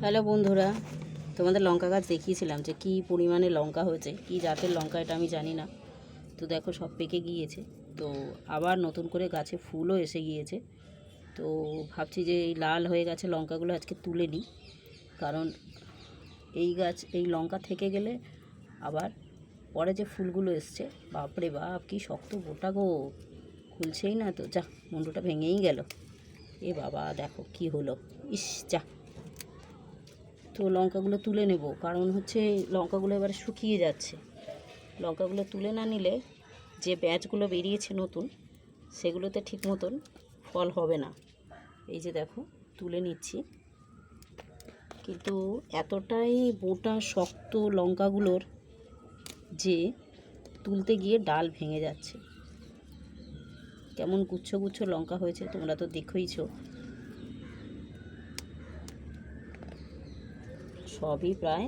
Hello বন্ধুরা, তোমাদের লঙ্কা গাছ দেখিয়েছিলাম যে কী পরিমাণে লঙ্কা হয়েছে, কী জাতের লঙ্কা এটা আমি জানি না। তো দেখো সব পেকে গিয়েছে। তো আবার নতুন করে গাছে ফুলও এসে গিয়েছে। তো ভাবছি যে এই লাল হয়ে গেছে লঙ্কাগুলো আজকে তুলে নিই, কারণ এই লঙ্কা থেকে গেলে আবার পরে যে ফুলগুলো এসছে, বাপরে বাপ কী শক্ত গোটা গো, খুলছেই না। তো যা, মুন্ডুটা ভেঙেই গেল। এ বাবা দেখো কি হলো, ইস যা। তো লঙ্কাগুলো তুলে নেব, কারণ হচ্ছে লঙ্কাগুলো এবারে শুকিয়ে যাচ্ছে। লঙ্কাগুলো তুলে না নিলে যে ব্যাচগুলো বেরিয়েছে নতুন, সেগুলোতে ঠিক মতন ফল হবে না। এই যে দেখো তুলে নিচ্ছি, কিন্তু এতটাই মোটা শক্ত লঙ্কাগুলোর যে তুলতে গিয়ে ডাল ভেঙে যাচ্ছে। কেমন গুচ্ছ গুচ্ছ লঙ্কা হয়েছে তোমরা তো দেখেইছো। সবই প্রায়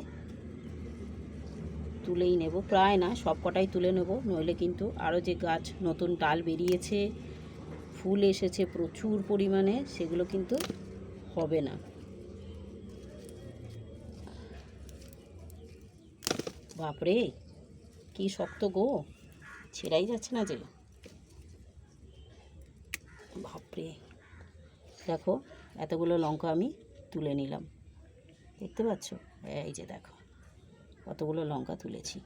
তুলেই নেব, প্রায় না সব কটাই তুলে নেব, নইলে কিন্তু আরও যে গাছ নতুন ডাল বেরিয়েছে, ফুল এসেছে প্রচুর পরিমাণে, সেগুলো কিন্তু হবে না। বাপরে কি শক্ত গো, ছেড়াই যাচ্ছে না যে। বাপরে দেখো, এতগুলো লঙ্কা আমি তুলে নিলাম, দেখতে পাচ্ছ? এই যে দেখো কতগুলো লঙ্কা তুলেছি।